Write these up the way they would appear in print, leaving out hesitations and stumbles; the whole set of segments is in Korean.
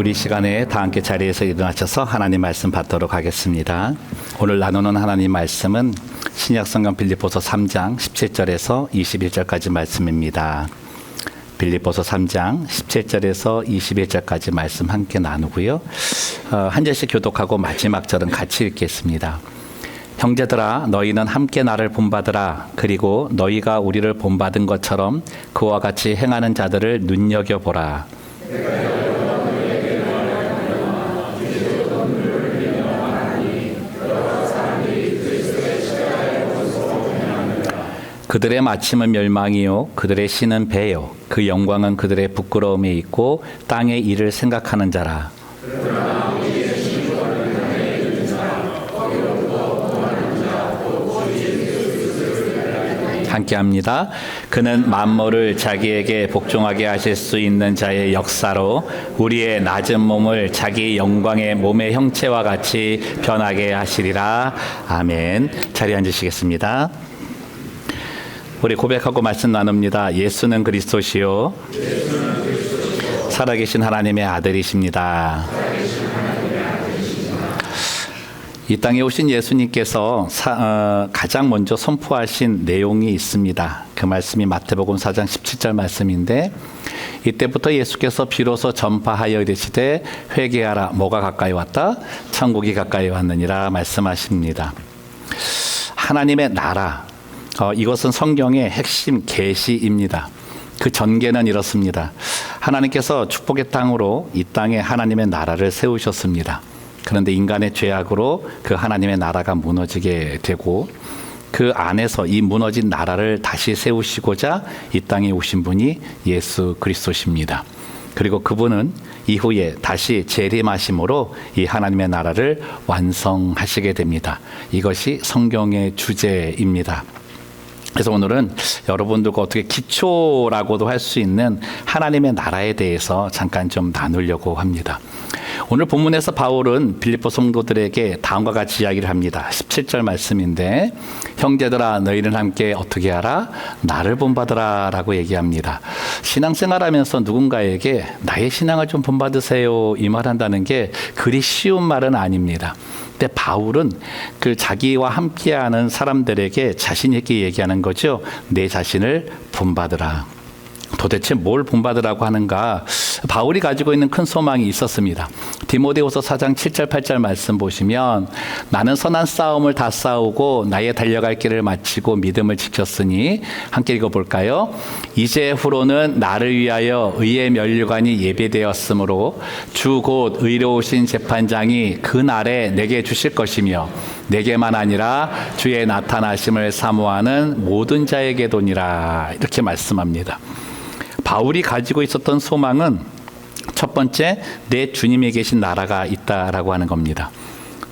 우리 시간에 다 함께 자리에서 일어나셔서 하나님 말씀 받도록 하겠습니다. 오늘 나누는 하나님 말씀은 신약성경 빌립보서 3장 17절에서 21절까지 말씀입니다. 빌립보서 3장 17절에서 21절까지 말씀 함께 나누고요. 한 절씩 교독하고 마지막 절은 같이 읽겠습니다. 형제들아, 너희는 함께 나를 본받으라. 그리고 너희가 우리를 본받은 것처럼 그와 같이 행하는 자들을 눈여겨보라. 그들의 마침은 멸망이요 그들의 신은 배요 그 영광은 그들의 부끄러움에 있고 땅의 일을 생각하는 자라. 함께합니다. 그는 만물을 자기에게 복종하게 하실 수 있는 자의 역사로 우리의 낮은 몸을 자기 영광의 몸의 형체와 같이 변하게 하시리라. 아멘. 자리에 앉으시겠습니다. 우리 고백하고 말씀 나눕니다. 예수는 그리스도시요 살아계신 하나님의 아들이십니다. 이 땅에 오신 예수님께서 가장 먼저 선포하신 내용이 있습니다. 그 말씀이 마태복음 4장 17절 말씀인데, 이때부터 예수께서 비로소 전파하여 이르시되 회개하라. 뭐가 가까이 왔다? 천국이 가까이 왔느니라 말씀하십니다. 하나님의 나라, 이것은 성경의 핵심 계시입니다. 그 전개는 이렇습니다. 하나님께서 축복의 땅으로 이 땅에 하나님의 나라를 세우셨습니다. 그런데 인간의 죄악으로 그 하나님의 나라가 무너지게 되고, 그 안에서 이 무너진 나라를 다시 세우시고자 이 땅에 오신 분이 예수 그리스도십니다. 그리고 그분은 이후에 다시 재림하심으로 이 하나님의 나라를 완성하시게 됩니다. 이것이 성경의 주제입니다. 그래서 오늘은 여러분들과 어떻게 기초라고도 할 수 있는 하나님의 나라에 대해서 잠깐 좀 나누려고 합니다. 오늘 본문에서 바울은 빌립보 성도들에게 다음과 같이 이야기를 합니다. 17절 말씀인데, 형제들아 너희는 함께 어떻게 하라? 나를 본받으라 라고 얘기합니다. 신앙생활하면서 누군가에게 나의 신앙을 좀 본받으세요 이 말한다는 게 그리 쉬운 말은 아닙니다. 근데 바울은 그 자기와 함께하는 사람들에게 자신 있게 얘기하는 거죠. 내 자신을 본받으라. 도대체 뭘 본받으라고 하는가? 바울이 가지고 있는 큰 소망이 있었습니다. 디모데후서 4장 7절 8절 말씀 보시면, 나는 선한 싸움을 다 싸우고 나의 달려갈 길을 마치고 믿음을 지켰으니, 함께 읽어볼까요? 이제 후로는 나를 위하여 의의 면류관이 예배되었으므로 주 곧 의로우신 재판장이 그 날에 내게 주실 것이며 내게만 아니라 주의 나타나심을 사모하는 모든 자에게도니라. 이렇게 말씀합니다. 바울이 가지고 있었던 소망은 첫 번째, 내 주님이 계신 나라가 있다라고 하는 겁니다.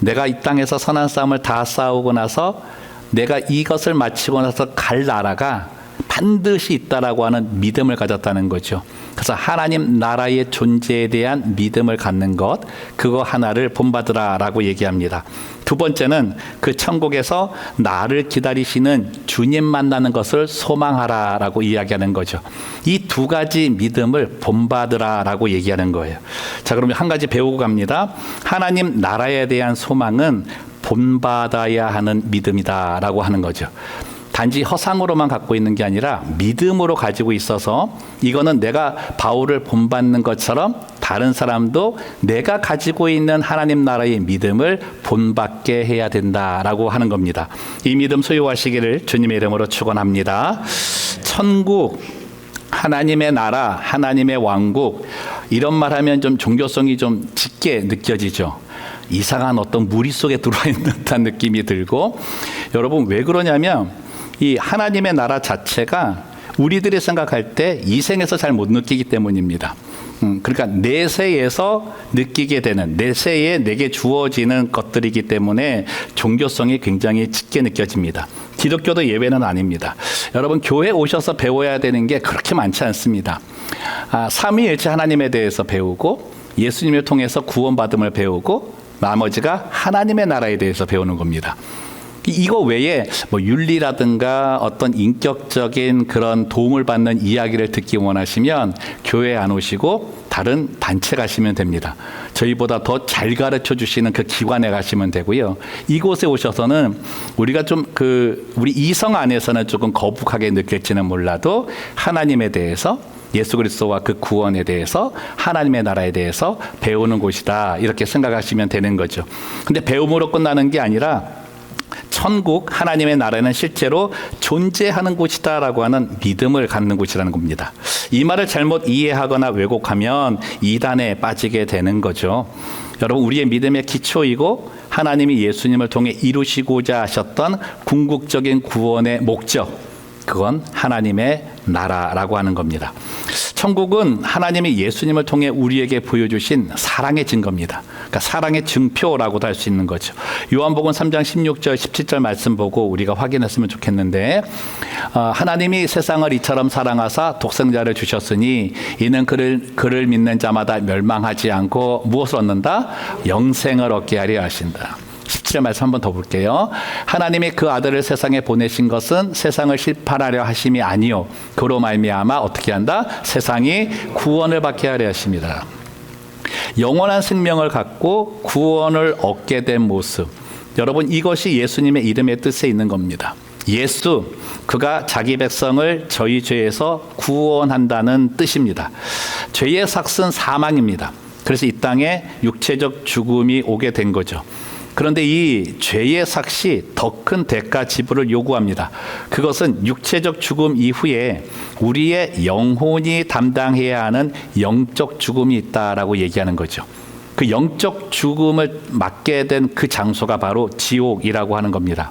내가 이 땅에서 선한 싸움을 다 싸우고 나서 내가 이것을 마치고 나서 갈 나라가 반드시 있다라고 하는 믿음을 가졌다는 거죠. 그래서 하나님 나라의 존재에 대한 믿음을 갖는 것, 그거 하나를 본받으라라고 얘기합니다. 두 번째는 그 천국에서 나를 기다리시는 주님 만나는 것을 소망하라라고 이야기하는 거죠. 이 두 가지 믿음을 본받으라라고 얘기하는 거예요. 자, 그러면 한 가지 배우고 갑니다. 하나님 나라에 대한 소망은 본받아야 하는 믿음이다라고 하는 거죠. 단지 허상으로만 갖고 있는 게 아니라 믿음으로 가지고 있어서, 이거는 내가 바울을 본받는 것처럼 다른 사람도 내가 가지고 있는 하나님 나라의 믿음을 본받게 해야 된다라고 하는 겁니다. 이 믿음 소유하시기를 주님의 이름으로 축원합니다. 천국, 하나님의 나라, 하나님의 왕국, 이런 말하면 좀 종교성이 좀 짙게 느껴지죠. 이상한 어떤 무리 속에 들어와 있는 듯한 느낌이 들고, 여러분 왜 그러냐면 이 하나님의 나라 자체가 우리들이 생각할 때 이 생에서 잘 못 느끼기 때문입니다. 그러니까 내세에서 느끼게 되는, 내세에 내게 주어지는 것들이기 때문에 종교성이 굉장히 짙게 느껴집니다. 기독교도 예외는 아닙니다. 여러분 교회 오셔서 배워야 되는 게 그렇게 많지 않습니다. 삼위일체 하나님에 대해서 배우고, 예수님을 통해서 구원받음을 배우고, 나머지가 하나님의 나라에 대해서 배우는 겁니다. 이거 외에 뭐 윤리라든가 어떤 인격적인 그런 도움을 받는 이야기를 듣기 원하시면 교회 안 오시고 다른 단체 가시면 됩니다. 저희보다 더 잘 가르쳐 주시는 그 기관에 가시면 되고요. 이곳에 오셔서는 우리가 좀 우리 이성 안에서는 조금 거북하게 느낄지는 몰라도 하나님에 대해서, 예수 그리스도와 그 구원에 대해서, 하나님의 나라에 대해서 배우는 곳이다, 이렇게 생각하시면 되는 거죠. 근데 배움으로 끝나는 게 아니라 천국, 하나님의 나라는 실제로 존재하는 곳이다라고 하는 믿음을 갖는 곳이라는 겁니다. 이 말을 잘못 이해하거나 왜곡하면 이단에 빠지게 되는 거죠. 여러분, 우리의 믿음의 기초이고 하나님이 예수님을 통해 이루시고자 하셨던 궁극적인 구원의 목적, 그건 하나님의 나라라고 하는 겁니다. 천국은 하나님이 예수님을 통해 우리에게 보여주신 사랑의 증거입니다. 그러니까 사랑의 증표라고도 할 수 있는 거죠. 요한복음 3장 16절 17절 말씀 보고 우리가 확인했으면 좋겠는데, 하나님이 세상을 이처럼 사랑하사 독생자를 주셨으니 이는 그를 믿는 자마다 멸망하지 않고 무엇을 얻는다? 영생을 얻게 하려 하신다. 17절 말씀 한 번 더 볼게요. 하나님이 그 아들을 세상에 보내신 것은 세상을 심판하려 하심이 아니요 그로 말미암아 어떻게 한다? 세상이 구원을 받게 하려 하십니다. 영원한 생명을 갖고 구원을 얻게 된 모습, 여러분, 이것이 예수님의 이름의 뜻에 있는 겁니다. 예수, 그가 자기 백성을 저희 죄에서 구원한다는 뜻입니다. 죄의 삭은 사망입니다. 그래서 이 땅에 육체적 죽음이 오게 된 거죠. 그런데 이 죄의 삭이 더 큰 대가 지불을 요구합니다. 그것은 육체적 죽음 이후에 우리의 영혼이 담당해야 하는 영적 죽음이 있다라고 얘기하는 거죠. 그 영적 죽음을 맞게 된 그 장소가 바로 지옥이라고 하는 겁니다.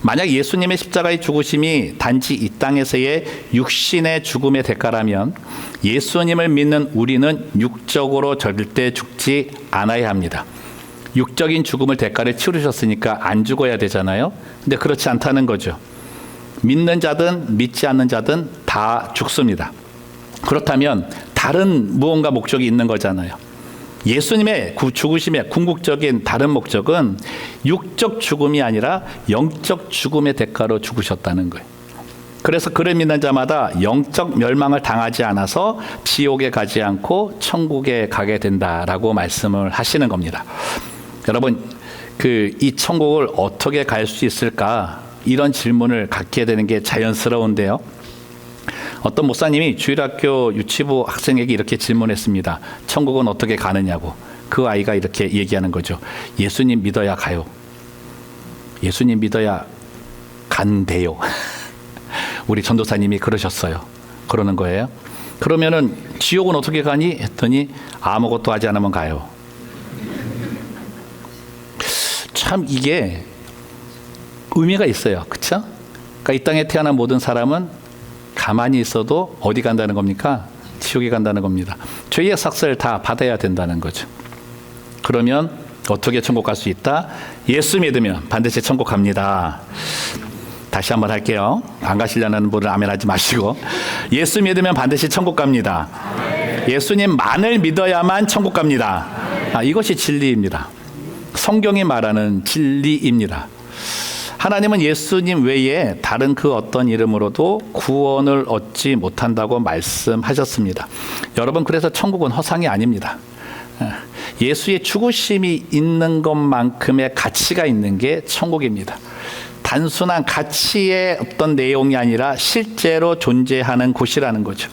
만약 예수님의 십자가의 죽으심이 단지 이 땅에서의 육신의 죽음의 대가라면 예수님을 믿는 우리는 육적으로 절대 죽지 않아야 합니다. 육적인 죽음을 대가를 치르셨으니까 안 죽어야 되잖아요. 근데 그렇지 않다는 거죠. 믿는 자든 믿지 않는 자든 다 죽습니다. 그렇다면 다른 무언가 목적이 있는 거잖아요. 예수님의 죽으심의 궁극적인 다른 목적은 육적 죽음이 아니라 영적 죽음의 대가로 죽으셨다는 거예요. 그래서 그를 믿는 자마다 영적 멸망을 당하지 않아서 지옥에 가지 않고 천국에 가게 된다라고 말씀을 하시는 겁니다. 여러분, 이 천국을 어떻게 갈 수 있을까? 이런 질문을 갖게 되는 게 자연스러운데요. 어떤 목사님이 주일학교 유치부 학생에게 이렇게 질문했습니다. 천국은 어떻게 가느냐고. 그 아이가 이렇게 얘기하는 거죠. 예수님 믿어야 가요. 예수님 믿어야 간대요. 우리 전도사님이 그러셨어요. 그러는 거예요. 그러면은 지옥은 어떻게 가니? 했더니 아무것도 하지 않으면 가요. 참 이게 의미가 있어요. 그렇죠? 그러니까 이 땅에 태어난 모든 사람은 가만히 있어도 어디 간다는 겁니까? 지옥에 간다는 겁니다. 죄의 삭을 다 받아야 된다는 거죠. 그러면 어떻게 천국 갈 수 있다? 예수 믿으면 반드시 천국 갑니다. 다시 한번 할게요. 안 가시려는 분은 아멘 하지 마시고, 예수 믿으면 반드시 천국 갑니다. 예수님만을 믿어야만 천국 갑니다. 이것이 진리입니다. 성경이 말하는 진리입니다. 하나님은 예수님 외에 다른 그 어떤 이름으로도 구원을 얻지 못한다고 말씀하셨습니다. 여러분, 그래서 천국은 허상이 아닙니다. 예수의 죽으심이 있는 것만큼의 가치가 있는 게 천국입니다. 단순한 가치의 어떤 내용이 아니라 실제로 존재하는 곳이라는 거죠.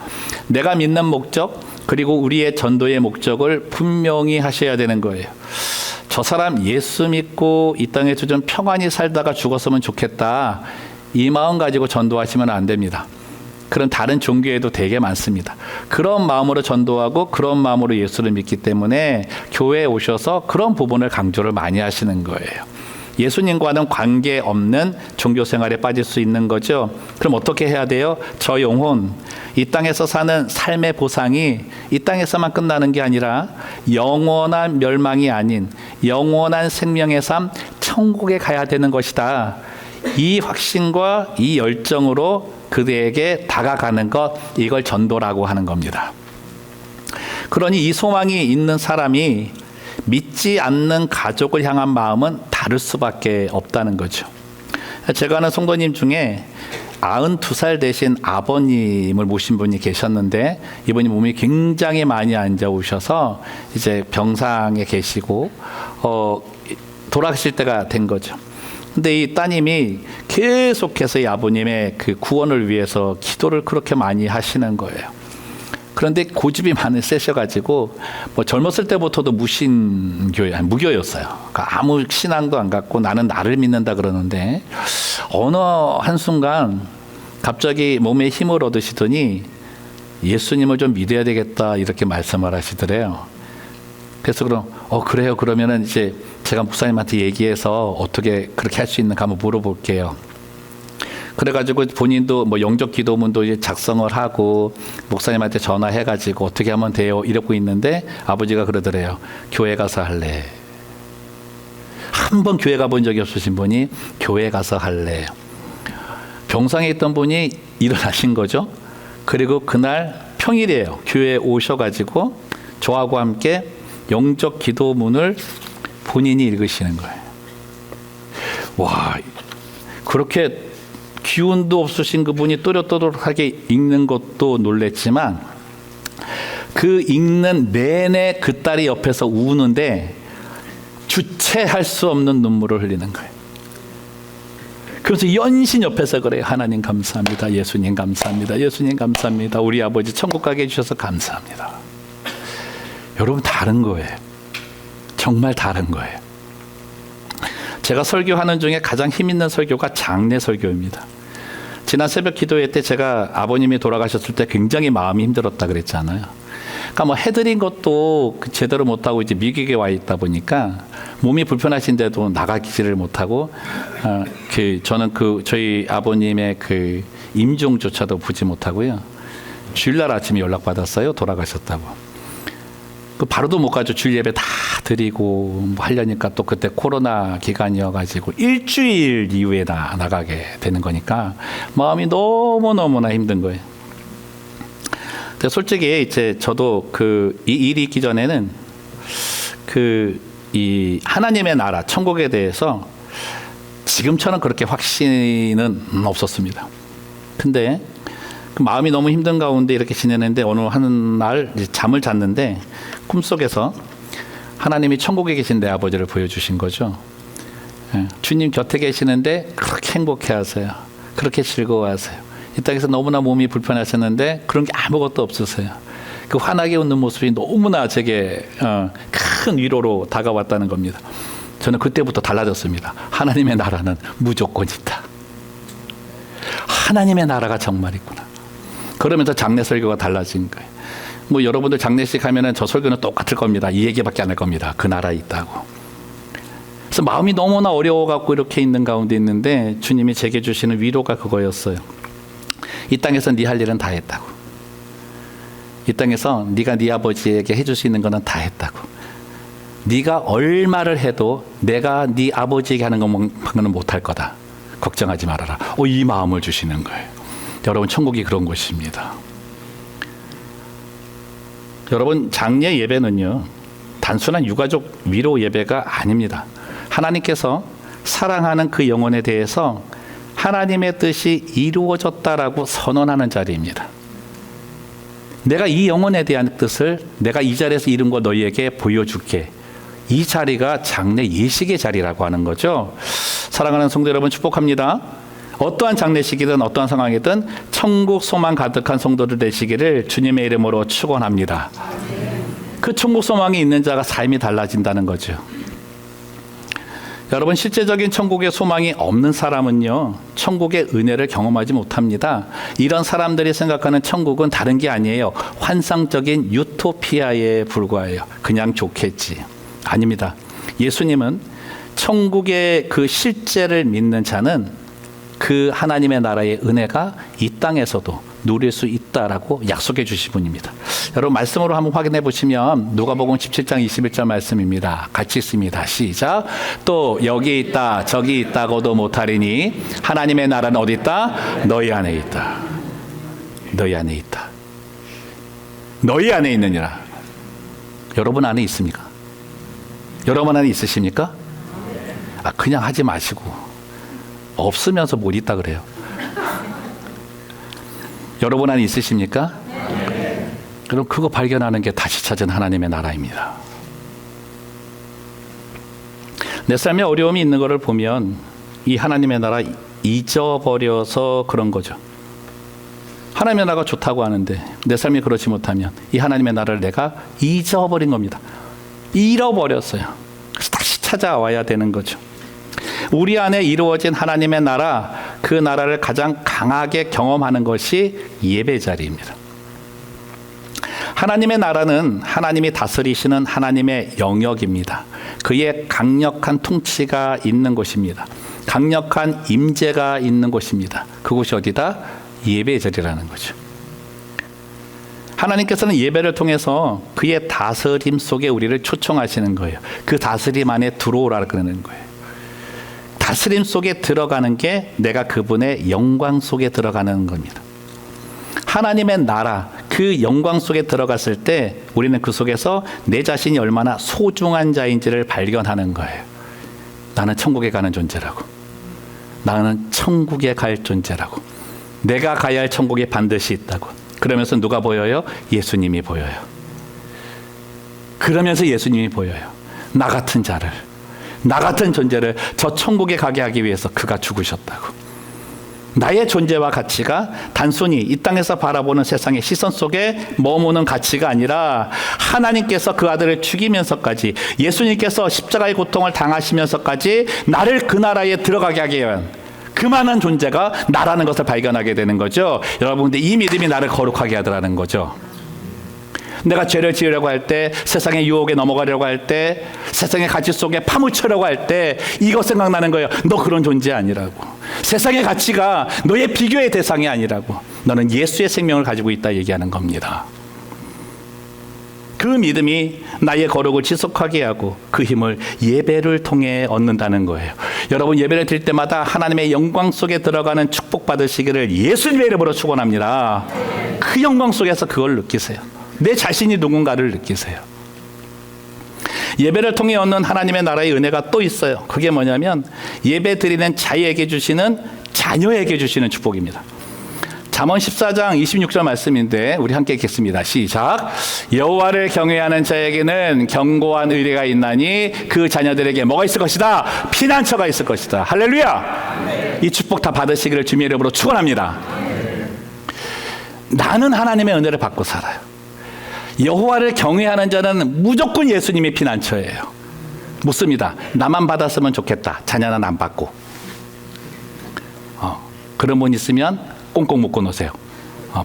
내가 믿는 목적, 그리고 우리의 전도의 목적을 분명히 하셔야 되는 거예요. 저 사람 예수 믿고 이 땅에서 좀 평안히 살다가 죽었으면 좋겠다, 이 마음 가지고 전도하시면 안 됩니다. 그런 다른 종교에도 되게 많습니다. 그런 마음으로 전도하고 그런 마음으로 예수를 믿기 때문에 교회에 오셔서 그런 부분을 강조를 많이 하시는 거예요. 예수님과는 관계없는 종교 생활에 빠질 수 있는 거죠. 그럼 어떻게 해야 돼요? 저 영혼, 이 땅에서 사는 삶의 보상이 이 땅에서만 끝나는 게 아니라 영원한 멸망이 아닌 영원한 생명의 삶, 천국에 가야 되는 것이다. 이 확신과 이 열정으로 그대에게 다가가는 것, 이걸 전도라고 하는 겁니다. 그러니 이 소망이 있는 사람이 믿지 않는 가족을 향한 마음은 다를 수밖에 없다. 없다는 거죠. 제가 아는 성도님 중에 92살 되신 아버님을 모신 분이 계셨는데, 이분이 몸이 굉장히 많이 안 좋으셔서 이제 병상에 계시고 돌아가실 때가 된 거죠. 근데 이 따님이 계속해서 이 아버님의 그 구원을 위해서 기도를 그렇게 많이 하시는 거예요. 그런데 고집이 많이 세셔가지고 뭐 젊었을 때부터도 무교였어요. 그러니까 아무 신앙도 안 갖고 나는 나를 믿는다 그러는데, 어느 한순간 갑자기 몸에 힘을 얻으시더니 예수님을 좀 믿어야 되겠다 이렇게 말씀을 하시더래요. 그래서 그래요. 그러면은 이제 제가 목사님한테 얘기해서 어떻게 그렇게 할 수 있는가 한번 물어볼게요. 그래가지고 본인도 뭐 영적 기도문도 이제 작성을 하고 목사님한테 전화해가지고 어떻게 하면 돼요 이러고 있는데, 아버지가 그러더래요. 교회 가서 할래. 한 번 교회 가본 적이 없으신 분이 교회 가서 할래. 병상에 있던 분이 일어나신 거죠. 그리고 그날 평일이에요. 교회에 오셔가지고 저하고 함께 영적 기도문을 본인이 읽으시는 거예요. 와, 그렇게 기운도 없으신 그분이 또렷또렷하게 읽는 것도 놀랬지만, 그 읽는 내내 그 딸이 옆에서 우는데 주체할 수 없는 눈물을 흘리는 거예요. 그래서 연신 옆에서 그래요. 하나님 감사합니다. 예수님 감사합니다. 예수님 감사합니다. 우리 아버지 천국 가게 해주셔서 감사합니다. 여러분, 다른 거예요. 정말 다른 거예요. 제가 설교하는 중에 가장 힘 있는 설교가 장례 설교입니다. 지난 새벽 기도회 때 제가 아버님이 돌아가셨을 때 굉장히 마음이 힘들었다 그랬잖아요. 그러니까 뭐 해드린 것도 제대로 못하고 이제 미국에 와 있다 보니까 몸이 불편하신데도 나가지를 못하고, 저는 저희 아버님의 그 임종조차도 보지 못하고요. 주일날 아침에 연락 받았어요. 돌아가셨다고. 바로도 못 가죠. 주일 예배 다 드리고 뭐 하려니까 또 그때 코로나 기간이어가지고 일주일 이후에 나가게 되는 거니까 마음이 너무너무나 힘든 거예요. 근데 솔직히 이제 저도 이 일이 있기 전에는 이 하나님의 나라, 천국에 대해서 지금처럼 그렇게 확신은 없었습니다. 근데 그 마음이 너무 힘든 가운데 이렇게 지내는데, 어느 한 날 잠을 잤는데 꿈속에서 하나님이 천국에 계신 내 아버지를 보여주신 거죠. 주님 곁에 계시는데 그렇게 행복해하세요. 그렇게 즐거워하세요. 이 땅에서 너무나 몸이 불편하셨는데 그런 게 아무것도 없으세요. 그 환하게 웃는 모습이 너무나 제게 큰 위로로 다가왔다는 겁니다. 저는 그때부터 달라졌습니다. 하나님의 나라는 무조건 있다. 하나님의 나라가 정말 있구나. 그러면서 장례 설교가 달라진 거예요. 뭐 여러분들 장례식 하면은 저 설교는 똑같을 겁니다. 이 얘기밖에 안 할 겁니다. 그 나라에 있다고. 그래서 마음이 너무나 어려워갖고 이렇게 있는 가운데 있는데, 주님이 제게 주시는 위로가 그거였어요. 이 땅에서 네 할 일은 다 했다고. 이 땅에서 네가 네 아버지에게 해줄 수 있는 거는 다 했다고. 네가 얼마를 해도 내가 네 아버지에게 하는 것만큼은 못할 거다. 걱정하지 말아라. 이 마음을 주시는 거예요. 여러분, 천국이 그런 곳입니다. 여러분, 장례 예배는요, 단순한 유가족 위로 예배가 아닙니다. 하나님께서 사랑하는 그 영혼에 대해서 하나님의 뜻이 이루어졌다라고 선언하는 자리입니다. 내가 이 영혼에 대한 뜻을 내가 이 자리에서 이룬 거 너희에게 보여줄게. 이 자리가 장례 예식의 자리라고 하는 거죠. 사랑하는 성도 여러분, 축복합니다. 어떠한 장례식이든 어떠한 상황이든 천국 소망 가득한 성도들 되시기를 주님의 이름으로 축원합니다. 그 천국 소망이 있는 자가 삶이 달라진다는 거죠. 여러분, 실제적인 천국의 소망이 없는 사람은요, 천국의 은혜를 경험하지 못합니다. 이런 사람들이 생각하는 천국은 다른 게 아니에요. 환상적인 유토피아에 불과해요. 그냥 좋겠지. 아닙니다. 예수님은 천국의 그 실제를 믿는 자는 그 하나님의 나라의 은혜가 이 땅에서도 누릴 수 있다라고 약속해 주신 분입니다. 여러분, 말씀으로 한번 확인해 보시면 누가복음 17장 21절 말씀입니다. 같이 읽습니다. 시작. 또 여기 있다 저기 있다고도 못하리니 하나님의 나라는 어디 있다? 너희 안에 있다. 너희 안에 있다. 너희 안에 있느니라. 여러분 안에 있습니까? 여러분 안에 있으십니까? 그냥 하지 마시고 없으면서 못 있다 그래요. 여러분 안에 있으십니까? 그럼 그거 발견하는 게 다시 찾은 하나님의 나라입니다. 내 삶에 어려움이 있는 것을 보면 이 하나님의 나라 잊어버려서 그런 거죠. 하나님의 나라가 좋다고 하는데 내 삶이 그렇지 못하면 이 하나님의 나라를 내가 잊어버린 겁니다. 잃어버렸어요. 그래서 다시 찾아와야 되는 거죠. 우리 안에 이루어진 하나님의 나라, 그 나라를 가장 강하게 경험하는 것이 예배 자리입니다. 하나님의 나라는 하나님이 다스리시는 하나님의 영역입니다. 그의 강력한 통치가 있는 곳입니다. 강력한 임재가 있는 곳입니다. 그곳이 어디다? 예배 자리라는 거죠. 하나님께서는 예배를 통해서 그의 다스림 속에 우리를 초청하시는 거예요. 그 다스림 안에 들어오라 그러는 거예요. 다스림 속에 들어가는 게 내가 그분의 영광 속에 들어가는 겁니다. 하나님의 나라, 그 영광 속에 들어갔을 때 우리는 그 속에서 내 자신이 얼마나 소중한 자인지를 발견하는 거예요. 나는 천국에 가는 존재라고. 나는 천국에 갈 존재라고. 내가 가야 할 천국에 반드시 있다고. 그러면서 누가 보여요? 예수님이 보여요. 그러면서 예수님이 보여요. 나 같은 자를, 나 같은 존재를 저 천국에 가게 하기 위해서 그가 죽으셨다고. 나의 존재와 가치가 단순히 이 땅에서 바라보는 세상의 시선 속에 머무는 가치가 아니라 하나님께서 그 아들을 죽이면서까지, 예수님께서 십자가의 고통을 당하시면서까지 나를 그 나라에 들어가게 하기 위한 그만한 존재가 나라는 것을 발견하게 되는 거죠. 여러분, 근데 이 믿음이 나를 거룩하게 하더라는 거죠. 내가 죄를 지으려고 할 때, 세상의 유혹에 넘어가려고 할 때, 세상의 가치 속에 파묻히려고 할 때 이거 생각나는 거예요. 너 그런 존재 아니라고. 세상의 가치가 너의 비교의 대상이 아니라고. 너는 예수의 생명을 가지고 있다 얘기하는 겁니다. 그 믿음이 나의 거룩을 지속하게 하고 그 힘을 예배를 통해 얻는다는 거예요. 여러분, 예배를 드릴 때마다 하나님의 영광 속에 들어가는 축복 받으시기를 예수님의 이름으로 축원합니다. 그 영광 속에서 그걸 느끼세요. 내 자신이 누군가를 느끼세요. 예배를 통해 얻는 하나님의 나라의 은혜가 또 있어요. 그게 뭐냐면 예배 드리는 자에게 주시는, 자녀에게 주시는 축복입니다. 잠언 14장 26절 말씀인데 우리 함께 읽겠습니다. 시작. 여호와를 경외하는 자에게는 견고한 의뢰가 있나니 그 자녀들에게 뭐가 있을 것이다? 피난처가 있을 것이다. 할렐루야. 이 축복 다 받으시기를 주님의 이름으로 축원합니다. 나는 하나님의 은혜를 받고 살아요. 여호와를 경외하는 자는 무조건 예수님의 피난처예요. 묻습니다. 나만 받았으면 좋겠다. 자녀는 안 받고. 그런 분 있으면 꽁꽁 묶어 놓으세요.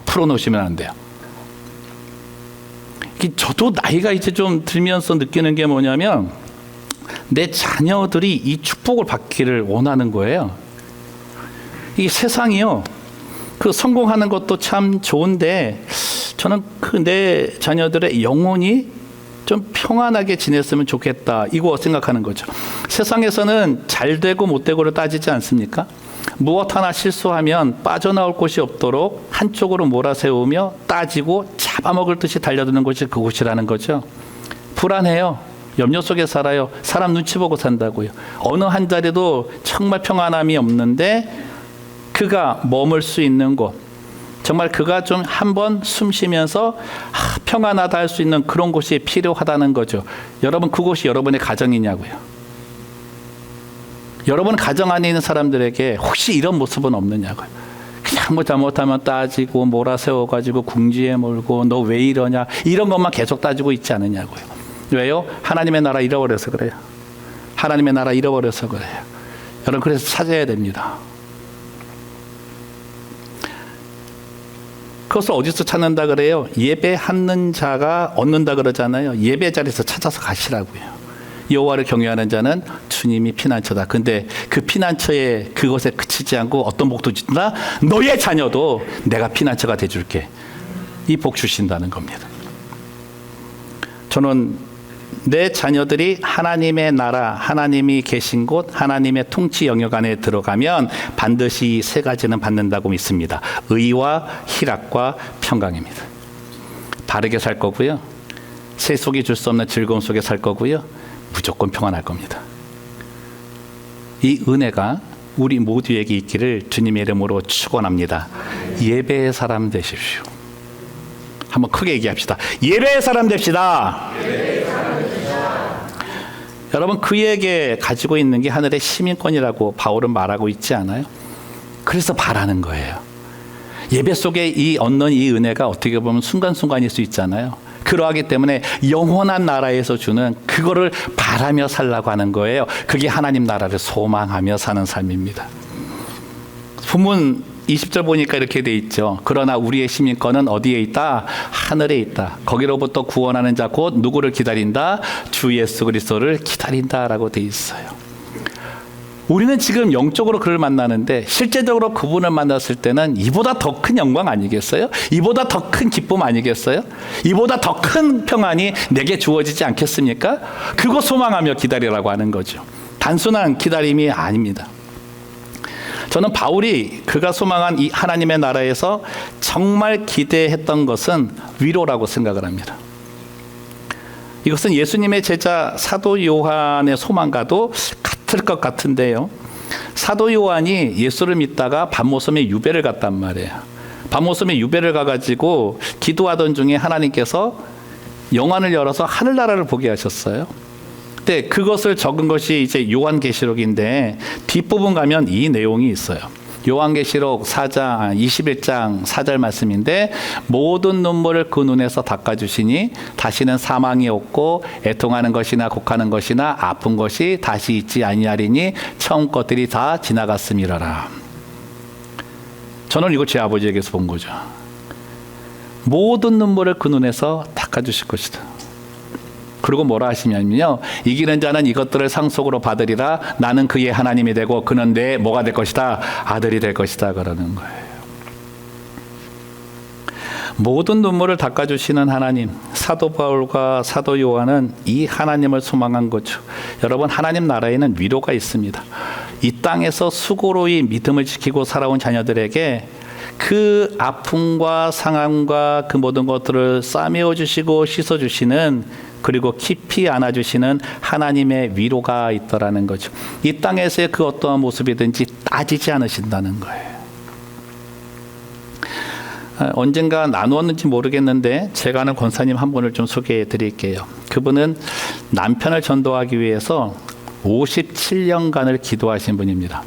풀어놓으시면 안 돼요. 저도 나이가 이제 좀 들면서 느끼는 게 뭐냐면 내 자녀들이 이 축복을 받기를 원하는 거예요. 이 세상이요, 그 성공하는 것도 참 좋은데 저는 그 내 자녀들의 영혼이 좀 평안하게 지냈으면 좋겠다, 이거 생각하는 거죠. 세상에서는 잘 되고 못 되고를 따지지 않습니까? 무엇 하나 실수하면 빠져나올 곳이 없도록 한쪽으로 몰아세우며 따지고 잡아먹을 듯이 달려드는 곳이 그곳이라는 거죠. 불안해요. 염려 속에 살아요. 사람 눈치 보고 산다고요. 어느 한 자리도 정말 평안함이 없는데 그가 머물 수 있는 곳, 정말 그가 좀 한번 숨 쉬면서 평안하다 할 수 있는 그런 곳이 필요하다는 거죠. 여러분, 그곳이 여러분의 가정이냐고요. 여러분 가정 안에 있는 사람들에게 혹시 이런 모습은 없느냐고요. 그냥 뭐 잘못하면 따지고 몰아세워가지고 궁지에 몰고 너 왜 이러냐, 이런 것만 계속 따지고 있지 않느냐고요. 왜요? 하나님의 나라 잃어버려서 그래요. 하나님의 나라 잃어버려서 그래요. 여러분, 그래서 찾아야 됩니다. 그것을 어디서 찾는다 그래요? 예배하는 자가 얻는다 그러잖아요. 예배 자리에서 찾아서 가시라고요. 여호와를 경외하는 자는 주님이 피난처다. 근데 그 피난처에 그것에 그치지 않고 어떤 복도 주나? 너의 자녀도 내가 피난처가 돼줄게. 이 복 주신다는 겁니다. 저는 내 자녀들이 하나님의 나라, 하나님이 계신 곳, 하나님의 통치 영역 안에 들어가면 반드시 세 가지는 받는다고 믿습니다. 의와 희락과 평강입니다. 바르게 살 거고요. 세속이 줄 수 없는 즐거움 속에 살 거고요. 무조건 평안할 겁니다. 이 은혜가 우리 모두에게 있기를 주님의 이름으로 축원합니다. 예배의 사람 되십시오. 한번 크게 얘기합시다. 예배의 사람 됩시다. 여러분, 그에게 가지고 있는 게 하늘의 시민권이라고 바울은 말하고 있지 않아요? 그래서 바라는 거예요. 예배 속에 얻는 이 은혜가 어떻게 보면 순간순간일 수 있잖아요. 그러하기 때문에 영원한 나라에서 주는 그거를 바라며 살라고 하는 거예요. 그게 하나님 나라를 소망하며 사는 삶입니다. 본문 20절 보니까 이렇게 돼 있죠. 그러나 우리의 시민권은 어디에 있다? 하늘에 있다. 거기로부터 구원하는 자 곧 누구를 기다린다? 주 예수 그리스도를 기다린다라고 돼 있어요. 우리는 지금 영적으로 그를 만나는데 실제적으로 그분을 만났을 때는 이보다 더 큰 영광 아니겠어요? 이보다 더 큰 기쁨 아니겠어요? 이보다 더 큰 평안이 내게 주어지지 않겠습니까? 그거 소망하며 기다리라고 하는 거죠. 단순한 기다림이 아닙니다. 저는 바울이 그가 소망한 이 하나님의 나라에서 정말 기대했던 것은 위로라고 생각을 합니다. 이것은 예수님의 제자 사도 요한의 소망과도 같을 것 같은데요. 사도 요한이 예수를 믿다가 밤모섬에 유배를 갔단 말이에요. 밤모섬에 유배를 가가지고 기도하던 중에 하나님께서 영안을 열어서 하늘나라를 보게 하셨어요. 근데 그것을 적은 것이 이제 요한계시록인데 뒷부분 가면 이 내용이 있어요. 요한계시록 21장 4절 말씀인데 모든 눈물을 그 눈에서 닦아주시니 다시는 사망이 없고 애통하는 것이나 곡하는 것이나 아픈 것이 다시 있지 아니하리니 처음 것들이 다 지나갔음이라라. 저는 이거 제 아버지에게서 본 거죠. 모든 눈물을 그 눈에서 닦아주실 것이다. 그리고 뭐라 하시냐면요, 이기는 자는 이것들을 상속으로 받으리라. 나는 그의 하나님이 되고 그는 내 뭐가 될 것이다? 아들이 될 것이다. 그러는 거예요. 모든 눈물을 닦아주시는 하나님, 사도 바울과 사도 요한은 이 하나님을 소망한 거죠. 여러분, 하나님 나라에는 위로가 있습니다. 이 땅에서 수고로이 믿음을 지키고 살아온 자녀들에게 그 아픔과 상함과 그 모든 것들을 싸매어 주시고 씻어 주시는, 그리고 깊이 안아주시는 하나님의 위로가 있더라는 거죠. 이 땅에서의 그 어떠한 모습이든지 따지지 않으신다는 거예요. 언젠가 나누었는지 모르겠는데 제가 아는 권사님 한 분을 좀 소개해 드릴게요. 그분은 남편을 전도하기 위해서 57년간을 기도하신 분입니다.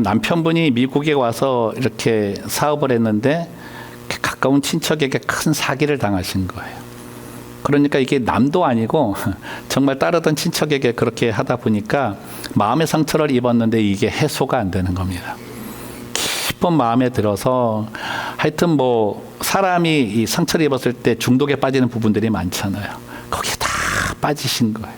남편분이 미국에 와서 이렇게 사업을 했는데 가까운 친척에게 큰 사기를 당하신 거예요. 그러니까 이게 남도 아니고 정말 따르던 친척에게 그렇게 하다 보니까 마음의 상처를 입었는데 이게 해소가 안 되는 겁니다. 깊은 마음에 들어서 하여튼 뭐 사람이 이 상처를 입었을 때 중독에 빠지는 부분들이 많잖아요. 거기에 다 빠지신 거예요.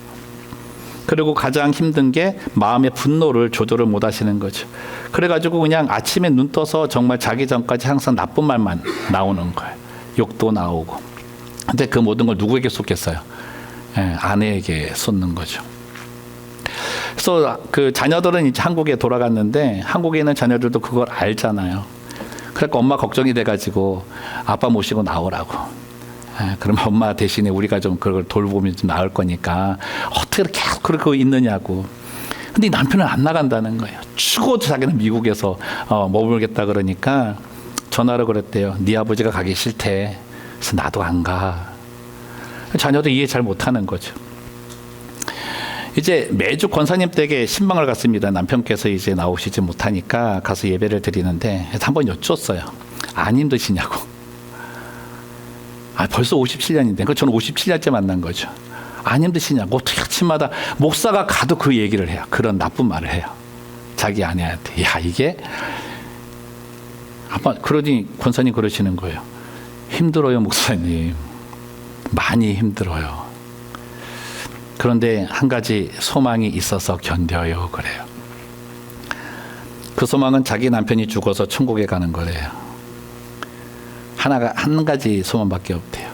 그리고 가장 힘든 게 마음의 분노를 조절을 못 하시는 거죠. 그래가지고 그냥 아침에 눈 떠서 정말 자기 전까지 항상 나쁜 말만 나오는 거예요. 욕도 나오고. 근데 그 모든 걸 누구에게 쏟겠어요? 아내에게 쏟는 거죠. 그래서 그 자녀들은 이제 한국에 돌아갔는데 한국에 있는 자녀들도 그걸 알잖아요. 그러니까 엄마 걱정이 돼가지고 아빠 모시고 나오라고. 그러면 엄마 대신에 우리가 좀 그걸 돌보면 좀 나을 거니까 어떻게 계속 그러고 있느냐고. 근데 이 남편은 안 나간다는 거예요. 죽어도 자기는 미국에서 머물겠다 그러니까 전화를 그랬대요. 네 아버지가 가기 싫대. 그래서 나도 안 가. 자녀도 이해 잘 못하는 거죠. 이제 매주 권사님 댁에 신방을 갔습니다. 남편께서 이제 나오시지 못하니까 가서 예배를 드리는데 한번 여쭈었어요. 안 힘드시냐고. 벌써 57년인데, 저는 57년째 만난 거죠. 안 힘드시냐고. 어떻게 아침마다 목사가 가도 그 얘기를 해요. 그런 나쁜 말을 해요. 자기 아내한테. 야, 이게 아마 그러니 권사님 그러시는 거예요. 힘들어요, 목사님. 많이 힘들어요. 그런데 한 가지 소망이 있어서 견뎌요. 그래요. 그 소망은 자기 남편이 죽어서 천국에 가는 거래요. 한 가지 소망밖에 없대요.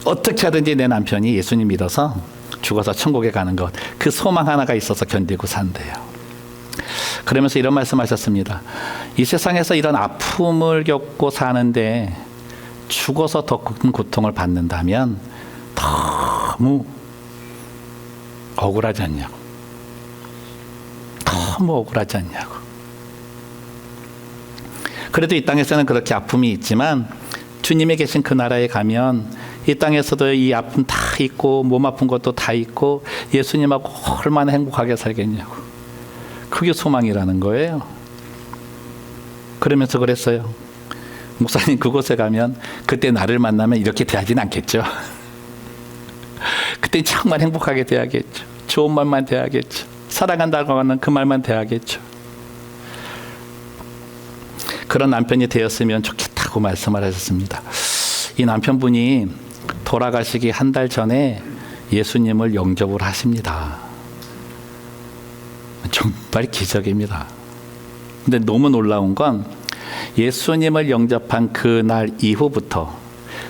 어떻게 하든지 내 남편이 예수님 믿어서 죽어서 천국에 가는 것, 그 소망 하나가 있어서 견디고 산대요. 그러면서 이런 말씀하셨습니다. 이 세상에서 이런 아픔을 겪고 사는데 죽어서 더 큰 고통을 받는다면 너무 억울하지 않냐고. 너무 억울하지 않냐고. 그래도 이 땅에서는 그렇게 아픔이 있지만 주님이 계신 그 나라에 가면 이 땅에서도 이 아픔 다 있고 몸 아픈 것도 다 있고 예수님하고 얼마나 행복하게 살겠냐고. 그게 소망이라는 거예요. 그러면서 그랬어요. 목사님, 그곳에 가면 그때 나를 만나면 이렇게 대하진 않겠죠. 그때 정말 행복하게 대하겠죠. 좋은 말만 대하겠죠. 사랑한다고 하는 그 말만 대하겠죠. 그런 남편이 되었으면 좋겠다고 말씀을 하셨습니다. 이 남편분이 돌아가시기 한 달 전에 예수님을 영접을 하십니다. 정말 기적입니다. 근데 너무 놀라운 건 예수님을 영접한 그날 이후부터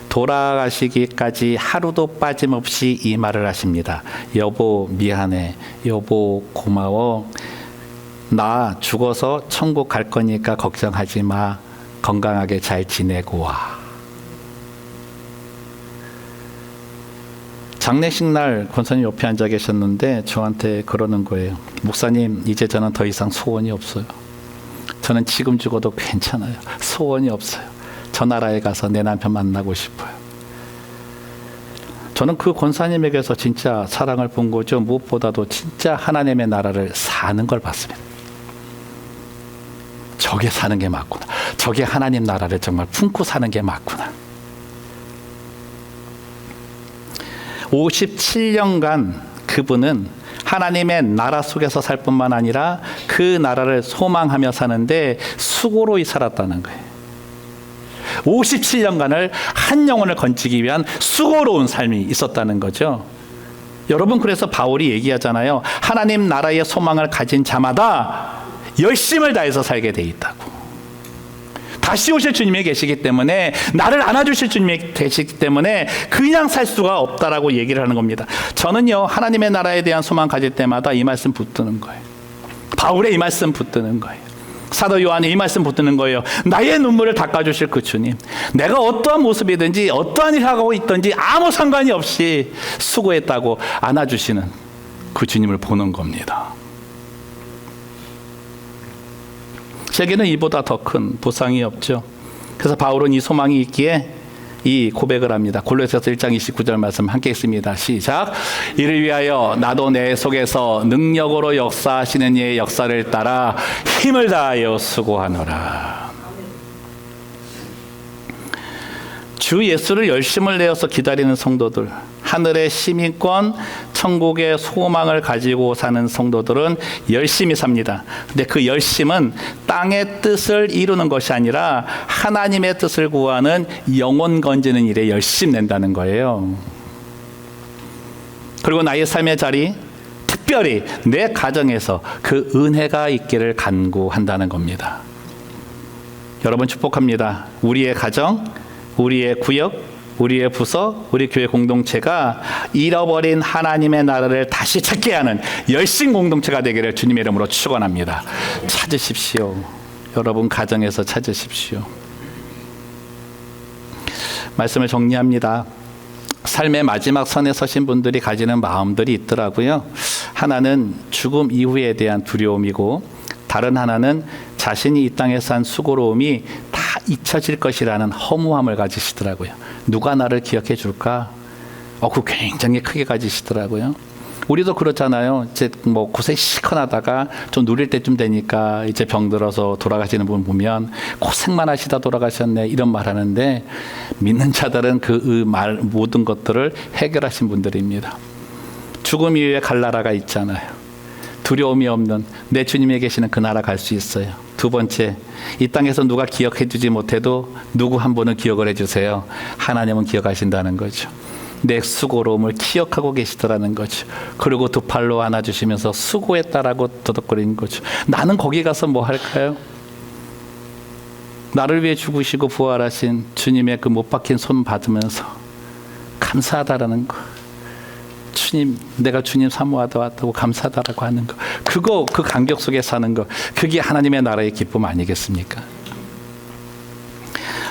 돌아가시기까지 하루도 빠짐없이 이 말을 하십니다. 여보 미안해. 여보 고마워. 나 죽어서 천국 갈 거니까 걱정하지 마. 건강하게 잘 지내고 와. 장례식 날 권사님 옆에 앉아 계셨는데 저한테 그러는 거예요. 목사님, 이제 저는 더 이상 소원이 없어요. 저는 지금 죽어도 괜찮아요. 소원이 없어요. 저 나라에 가서 내 남편 만나고 싶어요. 저는 그 권사님에게서 진짜 사랑을 본 거죠. 무엇보다도 진짜 하나님의 나라를 사는 걸 봤습니다. 저게 사는 게 맞구나. 저게 하나님 나라를 정말 품고 사는 게 맞구나. 57년간 그분은 하나님의 나라 속에서 살 뿐만 아니라 그 나라를 소망하며 사는데 수고로이 살았다는 거예요. 57년간을 한 영혼을 건지기 위한 수고로운 삶이 있었다는 거죠. 여러분, 그래서 바울이 얘기하잖아요. 하나님 나라의 소망을 가진 자마다 열심을 다해서 살게 돼 있다고. 다시 오실 주님이 계시기 때문에, 나를 안아주실 주님이 계시기 때문에 그냥 살 수가 없다라고 얘기를 하는 겁니다. 저는요, 하나님의 나라에 대한 소망 가질 때마다 이 말씀 붙드는 거예요. 바울의 이 말씀 붙드는 거예요. 사도 요한의 이 말씀 붙드는 거예요. 나의 눈물을 닦아주실 그 주님, 내가 어떠한 모습이든지 어떠한 일을 하고 있든지 아무 상관이 없이 수고했다고 안아주시는 그 주님을 보는 겁니다. 제게는 이보다 더 큰 보상이 없죠. 그래서 바울은 이 소망이 있기에 이 고백을 합니다. 골로새서 1장 29절 말씀 함께 읽습니다. 시작. 이를 위하여 나도 내 속에서 능력으로 역사하시는 이의 역사를 따라 힘을 다하여 수고하노라. 주 예수를 열심을 내어서 기다리는 성도들, 하늘의 시민권, 천국의 소망을 가지고 사는 성도들은 열심히 삽니다. 근데 그 열심은 땅의 뜻을 이루는 것이 아니라 하나님의 뜻을 구하는 영혼 건지는 일에 열심 낸다는 거예요. 그리고 나의 삶의 자리, 특별히 내 가정에서 그 은혜가 있기를 간구한다는 겁니다. 여러분, 축복합니다. 우리의 가정, 우리의 구역, 우리의 부서, 우리 교회 공동체가 잃어버린 하나님의 나라를 다시 찾게 하는 열심 공동체가 되기를 주님의 이름으로 축원합니다. 찾으십시오. 여러분 가정에서 찾으십시오. 말씀을 정리합니다. 삶의 마지막 선에 서신 분들이 가지는 마음들이 있더라고요. 하나는 죽음 이후에 대한 두려움이고, 다른 하나는 자신이 이 땅에서 한 수고로움이 다 잊혀질 것이라는 허무함을 가지시더라고요. 누가 나를 기억해 줄까? 그거 굉장히 크게 가지시더라고요. 우리도 그렇잖아요. 이제 뭐 고생 시큰하다가 좀 누릴 때쯤 되니까 이제 병들어서 돌아가시는 분 보면 고생만 하시다 돌아가셨네, 이런 말 하는데, 믿는 자들은 그 말 모든 것들을 해결하신 분들입니다. 죽음 이후에 갈 나라가 있잖아요. 두려움이 없는 내 주님이 계시는 그 나라 갈 수 있어요. 두 번째, 이 땅에서 누가 기억해 주지 못해도 누구 한 분은 기억을 해주세요. 하나님은 기억하신다는 거죠. 내 수고로움을 기억하고 계시더라는 거죠. 그리고 두 팔로 안아주시면서 수고했다라고 더덕거리는 거죠. 나는 거기 가서 뭐 할까요? 나를 위해 죽으시고 부활하신 주님의 그 못 박힌 손 받으면서 감사하다라는 거. 주님, 내가 주님 사모하다 왔다고 감사하다라고 하는 거, 그거, 그 감격 속에 사는 거, 그게 하나님의 나라의 기쁨 아니겠습니까?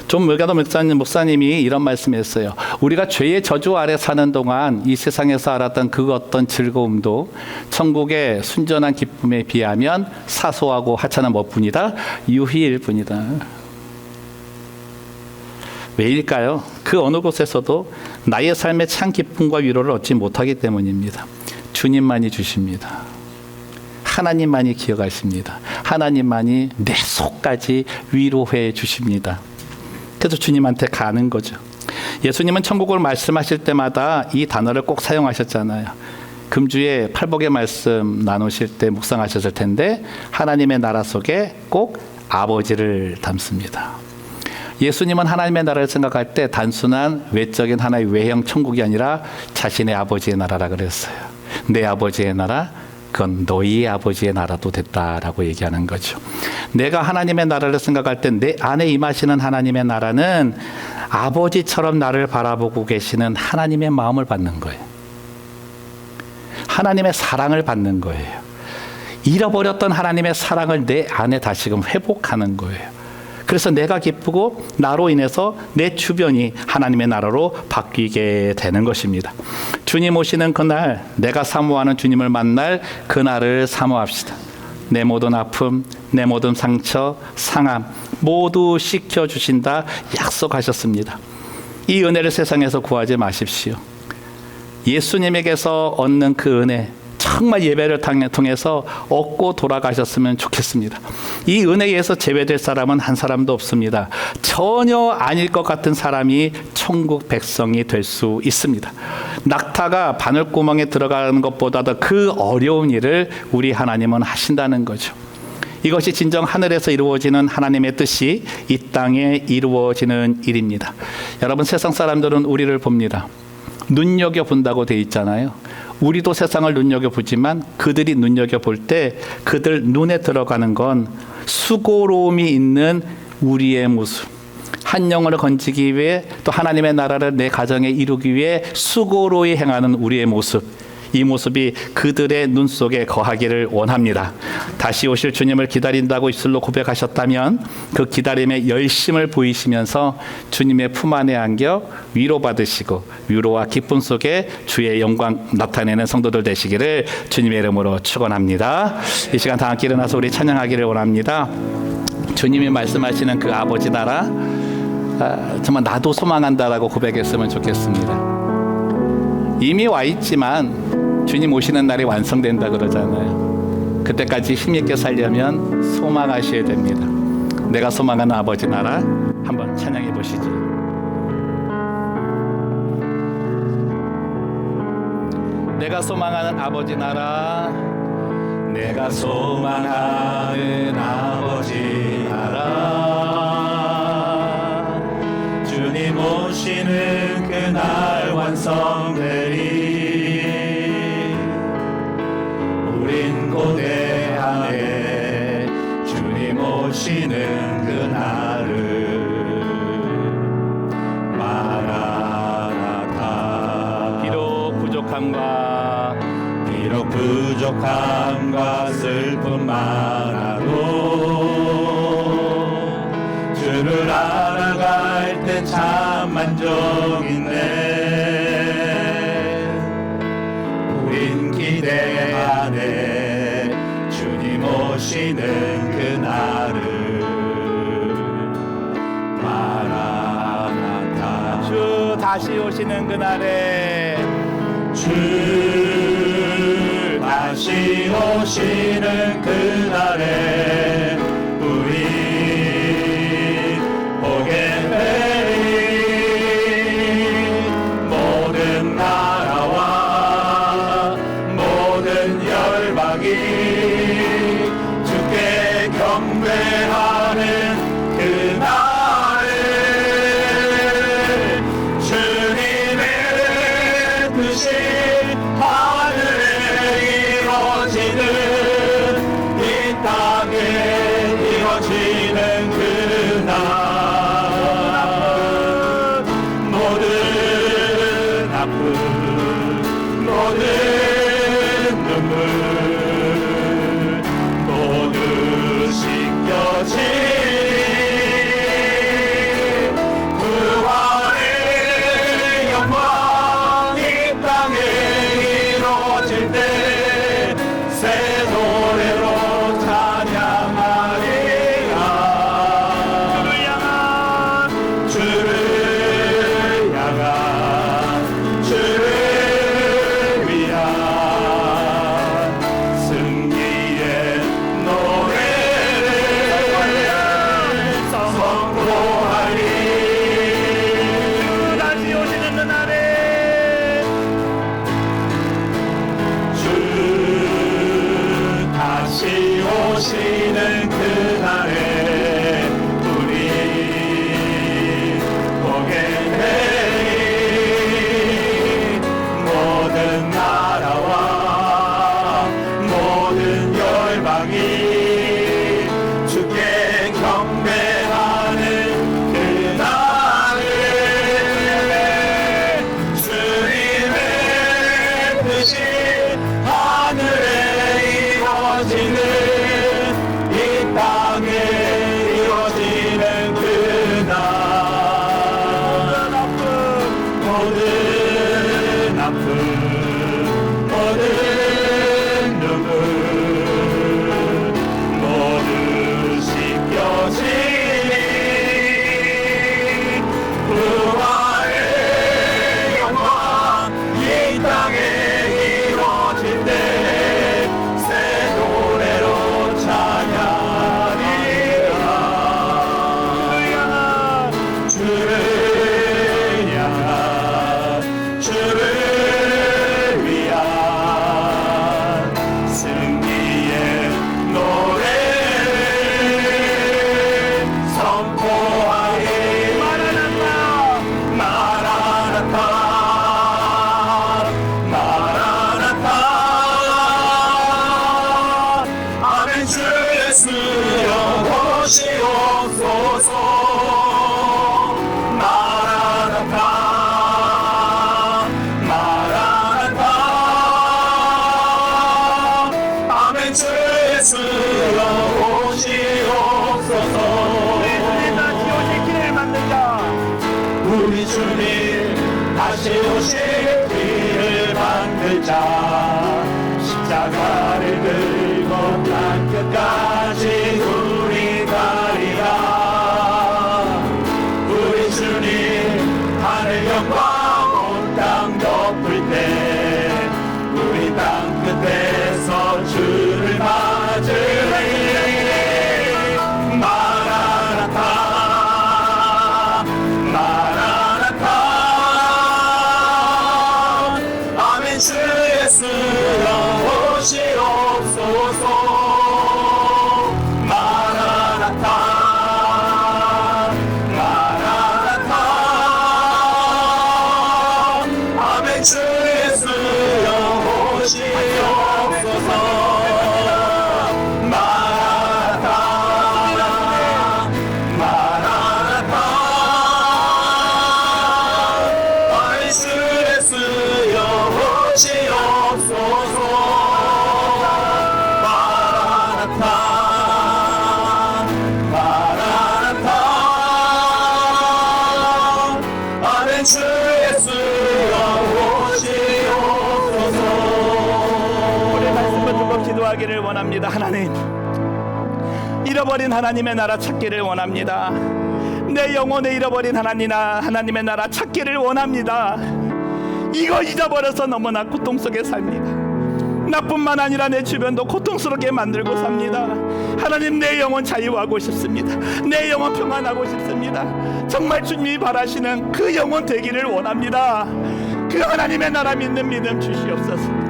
존 물가도 목사님이 이런 말씀했어요. 우리가 죄의 저주 아래 사는 동안 이 세상에서 알았던 그 어떤 즐거움도 천국의 순전한 기쁨에 비하면 사소하고 하찮은 것뿐이다. 유희일 뿐이다. 왜일까요? 그 어느 곳에서도 나의 삶의 참 기쁨과 위로를 얻지 못하기 때문입니다. 주님만이 주십니다. 하나님만이 기억하십니다. 하나님만이 내 속까지 위로해 주십니다. 그래서 주님한테 가는 거죠. 예수님은 천국을 말씀하실 때마다 이 단어를 꼭 사용하셨잖아요. 금주에 팔복의 말씀 나누실 때 묵상하셨을 텐데 하나님의 나라 속에 꼭 아버지를 담습니다. 예수님은 하나님의 나라를 생각할 때 단순한 외적인 하나의 외형 천국이 아니라 자신의 아버지의 나라라 그랬어요. 내 아버지의 나라, 그건 너희 아버지의 나라도 됐다라고 얘기하는 거죠. 내가 하나님의 나라를 생각할 때 내 안에 임하시는 하나님의 나라는 아버지처럼 나를 바라보고 계시는 하나님의 마음을 받는 거예요. 하나님의 사랑을 받는 거예요. 잃어버렸던 하나님의 사랑을 내 안에 다시금 회복하는 거예요. 그래서 내가 기쁘고 나로 인해서 내 주변이 하나님의 나라로 바뀌게 되는 것입니다. 주님 오시는 그날, 내가 사모하는 주님을 만날 그날을 사모합시다. 내 모든 아픔, 내 모든 상처, 상함 모두 씻겨주신다 약속하셨습니다. 이 은혜를 세상에서 구하지 마십시오. 예수님에게서 얻는 그 은혜, 정말 예배를 통해서 얻고 돌아가셨으면 좋겠습니다. 이 은혜에서 제외될 사람은 한 사람도 없습니다. 전혀 아닐 것 같은 사람이 천국 백성이 될 수 있습니다. 낙타가 바늘구멍에 들어가는 것보다도 그 어려운 일을 우리 하나님은 하신다는 거죠. 이것이 진정 하늘에서 이루어지는 하나님의 뜻이 이 땅에 이루어지는 일입니다. 여러분, 세상 사람들은 우리를 봅니다. 눈여겨본다고 돼 있잖아요. 우리도 세상을 눈여겨보지만 그들이 눈여겨볼 때 그들 눈에 들어가는 건 수고로움이 있는 우리의 모습, 한 영혼을 건지기 위해 또 하나님의 나라를 내 가정에 이루기 위해 수고로이 행하는 우리의 모습, 이 모습이 그들의 눈 속에 거하기를 원합니다. 다시 오실 주님을 기다린다고 입술로 고백하셨다면 그 기다림의 열심을 보이시면서 주님의 품 안에 안겨 위로받으시고 위로와 기쁨 속에 주의 영광 나타내는 성도들 되시기를 주님의 이름으로 축원합니다. 이 시간 다 함께 일어나서 우리 찬양하기를 원합니다. 주님이 말씀하시는 그 아버지 나라, 정말 나도 소망한다라고 고백했으면 좋겠습니다. 이미 와 있지만 주님 오시는 날이 완성된다 그러잖아요. 그때까지 힘있게 살려면 소망하셔야 됩니다. 내가 소망하는 아버지 나라 한번 찬양해 보시죠. 내가 소망하는 아버지 나라, 내가 소망하는 아버지 나라, 주님 오시는 그날 완성되리. 우린 고대하네 주님 오시는 그날을. 마라나타. 비록 부족함과 슬픔 많아도 주를 알아갈 때 참 만족이네. 우린 기대하네 주님 오시는 그날을. 마라나타. 주 다시 오시는 그날에, 주 다시 오시는 그날에 우리 보게 되리. 모든 나라와 모든 열방이 주께 경배하는 그날에 주님의 뜻이 하늘에 이루어지는, 이 땅에 이루어지는 그날. 모든 아픔, 모든 눈물 모두 씻겨지리. 부활의 우리 주님 다시 오실 길을 만들자. 십자가를 들고 땅 끝까지 우리 가리라. 우리 주님 하늘 영광 온 땅 덮을 때 우리 땅 끝에서 주를 맞으리. 주 예수여 오시옵소서. 마라나타 마라나타. 아멘. 주 예수여 오시옵소서. 마라나타 마라나타. 아멘. 주 예수여 오시옵소서. 마라나타 마라나타. 아멘. 주 예수여 오시옵소서. 우리 말씀을 듣고 기도하기를 원합니다. 하나님, 잃어버린 하나님의 나라 찾기를 원합니다. 내 영혼에 잃어버린 하나님의 나라 찾기를 원합니다. 이거 잊어버려서 너무나 고통 속에 삽니다. 나뿐만 아니라 내 주변도 고통스럽게 만들고 삽니다. 하나님, 내 영혼 자유하고 싶습니다. 내 영혼 평안하고 싶습니다. 정말 주님이 바라시는 그 영혼 되기를 원합니다. 그 하나님의 나라 믿는 믿음 주시옵소서.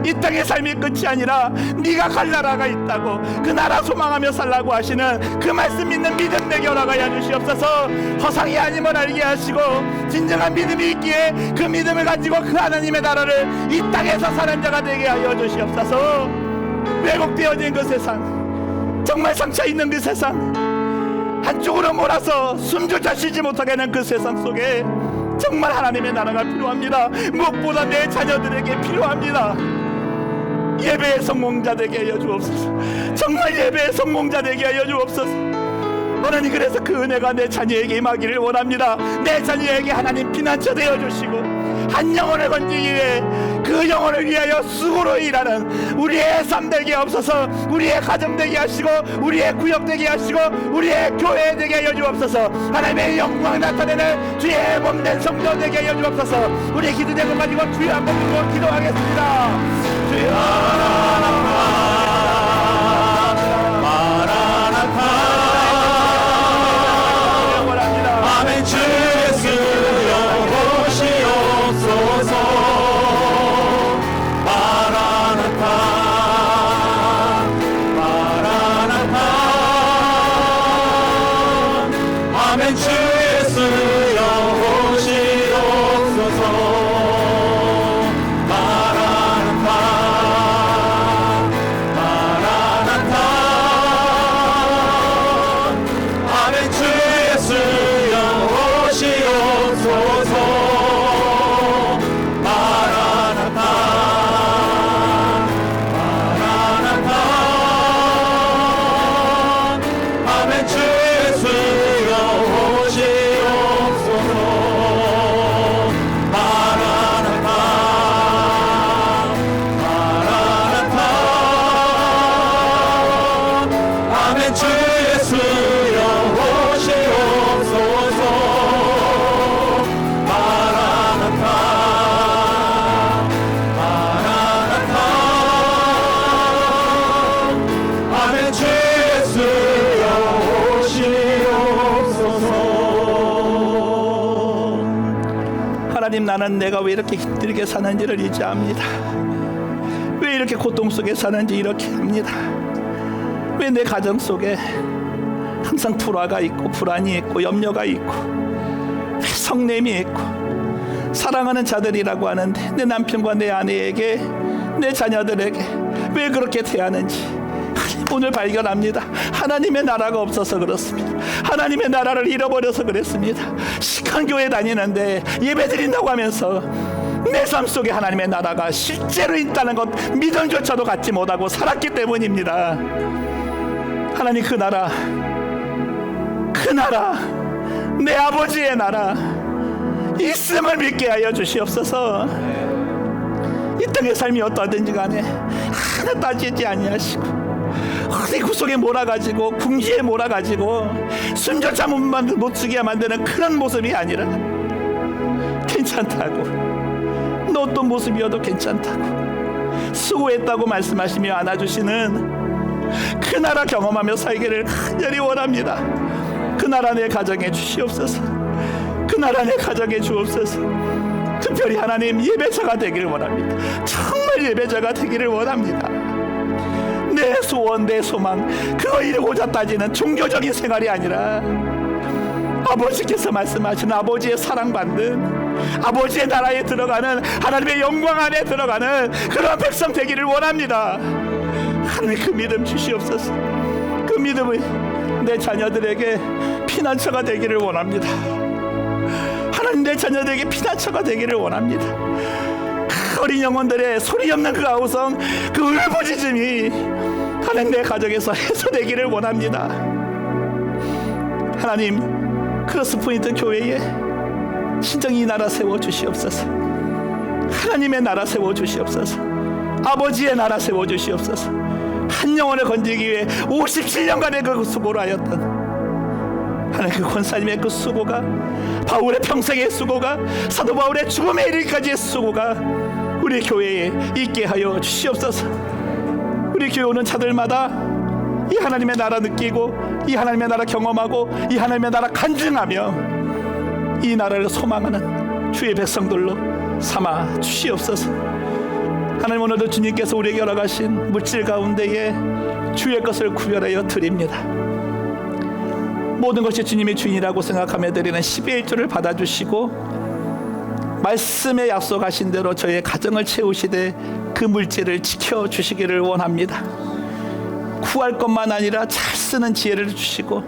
이 땅의 삶이 끝이 아니라 네가 갈 나라가 있다고, 그 나라 소망하며 살라고 하시는 그 말씀 믿는 믿음 내게 허락하여 주시옵소서. 허상이 아님을 알게 하시고 진정한 믿음이 있기에 그 믿음을 가지고 그 하나님의 나라를 이 땅에서 사는 자가 되게 하여 주시옵소서. 왜곡되어진 그 세상, 정말 상처 있는 그 세상, 한쪽으로 몰아서 숨조차 쉬지 못하게 하는 그 세상 속에 정말 하나님의 나라가 필요합니다. 무엇보다 내 자녀들에게 필요합니다. 예배의 성공자 되게 하여 주옵소서. 정말 예배의 성공자 되게 하여 주옵소서. 하나님, 그래서 그 은혜가 내 자녀에게 임하기를 원합니다. 내 자녀에게 하나님 피난처 되어 주시고 한 영혼을 건지기 위해 그 영혼을 위하여 수고로 일하는 우리의 삶 되게 없어서 우리의 가정 되게 하시고 우리의 구역 되게 하시고 우리의 교회 되게 하여 주옵소서. 하나님의 영광 나타내는 주의 몸된 성도 되게 하여 주옵소서. 우리의 기도 제목 가지고 주여 한번 부르고 기도하겠습니다. 주여 마라나타 아멘. 주 예수여 오시옵소서. 마라나타 마라나타. 아멘. 주 예수여 오시옵소서. 마라나타 하나님, 나는 내가 왜 이렇게 힘들게 사는지를 이제 압니다. 왜 이렇게 고통 속에 사는지 이렇게 압니다. 왜 내 가정 속에 항상 불화가 있고 불안이 있고 염려가 있고 성냄이 있고, 사랑하는 자들이라고 하는데 내 남편과 내 아내에게, 내 자녀들에게 왜 그렇게 대하는지 오늘 발견합니다. 하나님의 나라가 없어서 그렇습니다. 하나님의 나라를 잃어버려서 그랬습니다. 시간교회 다니는데 예배 드린다고 하면서 내 삶 속에 하나님의 나라가 실제로 있다는 것 믿음조차도 갖지 못하고 살았기 때문입니다. 하나님, 그 나라, 내 아버지의 나라 있음을 믿게 하여 주시옵소서. 이 땅의 삶이 어떠하든지 간에 하나 따지지 아니하시고 어디 구석에 몰아가지고 궁지에 몰아가지고 숨조차 못 쓰게 만드는 그런 모습이 아니라 괜찮다고, 너 어떤 모습이어도 괜찮다고 수고했다고 말씀하시며 안아주시는 그 나라 경험하며 살기를 간절히 원합니다. 그 나라 내 가정에 주시옵소서. 그 나라 내 가정에 주옵소서. 특별히 하나님, 예배자가 되기를 원합니다. 정말 예배자가 되기를 원합니다. 내 소원, 내 소망, 그거 이루고자 따지는 종교적인 생활이 아니라 아버지께서 말씀하신 아버지의 사랑받는, 아버지의 나라에 들어가는, 하나님의 영광 안에 들어가는 그런 백성 되기를 원합니다. 하나님, 그 믿음 주시옵소서. 그 믿음을 내 자녀들에게 피난처가 되기를 원합니다. 하나님, 내 자녀들에게 피난처가 되기를 원합니다. 그 어린 영혼들의 소리 없는 그 아우성, 그 울부짖음이 하나님 내 가정에서 해소되기를 원합니다. 하나님, 크로스포인트 교회에 진정 이 나라 세워주시옵소서. 하나님의 나라 세워주시옵소서. 아버지의 나라 세워주시옵소서. 한 영혼을 건지기 위해 57년간의 그 수고를 하였던 하나님, 그 권사님의 그 수고가, 바울의 평생의 수고가, 사도 바울의 죽음에 이르기까지의 수고가 우리 교회에 있게 하여 주시옵소서. 우리 교회 오는 자들마다 이 하나님의 나라 느끼고, 이 하나님의 나라 경험하고, 이 하나님의 나라 간증하며 이 나라를 소망하는 주의 백성들로 삼아 주시옵소서. 하나님, 오늘도 주님께서 우리에게 허락하신 물질 가운데에 주의 것을 구별하여 드립니다. 모든 것이 주님의 주인이라고 생각하며 드리는 10의 1조를 받아주시고, 말씀에 약속하신 대로 저의 가정을 채우시되 그 물질을 지켜주시기를 원합니다. 구할 것만 아니라 잘 쓰는 지혜를 주시고,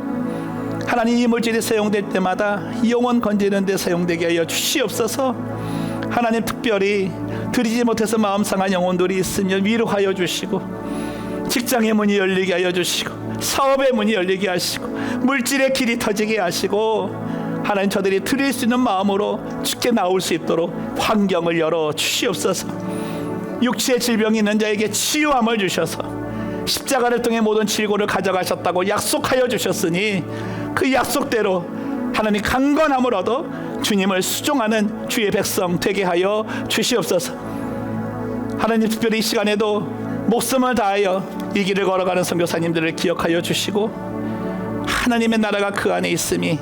하나님, 이 물질이 사용될 때마다 영혼 건지는 데 사용되게 하여 주시옵소서. 하나님, 특별히 드리지 못해서 마음 상한 영혼들이 있으면 위로하여 주시고, 직장의 문이 열리게 하여 주시고, 사업의 문이 열리게 하시고, 물질의 길이 터지게 하시고, 하나님, 저들이 드릴 수 있는 마음으로 주께 나올 수 있도록 환경을 열어 주시옵소서. 육체의 질병이 있는 자에게 치유함을 주셔서 십자가를 통해 모든 질고를 가져가셨다고 약속하여 주셨으니 그 약속대로 하나님, 강건함을 얻어 주님을 수종하는 주의 백성 되게 하여 주시옵소서. 하나님, 특별히 이 시간에도 목숨을 다하여 이 길을 걸어가는 선교사님들을 기억하여 주시고, 하나님의 나라가 그 안에 있음이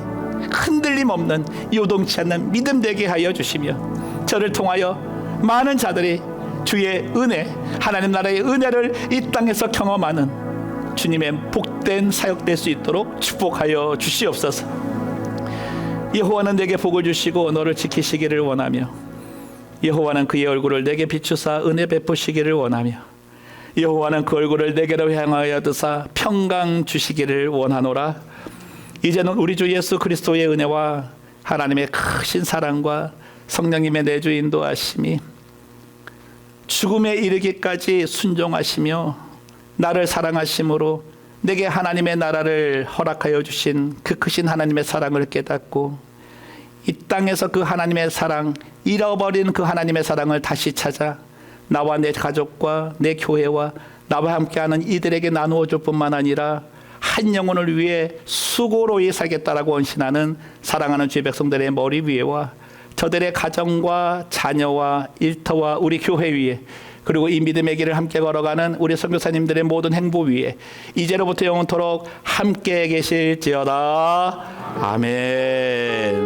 흔들림 없는 요동치 않는 믿음 되게 하여 주시며, 저를 통하여 많은 자들이 주의 은혜, 하나님 나라의 은혜를 이 땅에서 경험하는 주님의 복된 사역 될 수 있도록 축복하여 주시옵소서. 여호와는 내게 복을 주시고 너를 지키시기를 원하며, 여호와는 그의 얼굴을 내게 비추사 은혜 베푸시기를 원하며, 여호와는 그 얼굴을 내게로 향하여 드사 평강 주시기를 원하노라. 이제는 우리 주 예수 그리스도의 은혜와 하나님의 크신 사랑과 성령님의 내주 인도하심이, 죽음에 이르기까지 순종하시며 나를 사랑하심으로 내게 하나님의 나라를 허락하여 주신 그 크신 하나님의 사랑을 깨닫고, 이 땅에서 그 하나님의 사랑, 잃어버린 그 하나님의 사랑을 다시 찾아 나와 내 가족과 내 교회와 나와 함께하는 이들에게 나누어 줄 뿐만 아니라 한 영혼을 위해 수고로이 살겠다라고 원신하는 사랑하는 주의 백성들의 머리 위에와 저들의 가정과 자녀와 일터와 우리 교회 위에, 그리고 이 믿음의 길을 함께 걸어가는 우리 선교사님들의 모든 행보 위에 이제로부터 영원토록 함께 계실지어다. 아멘.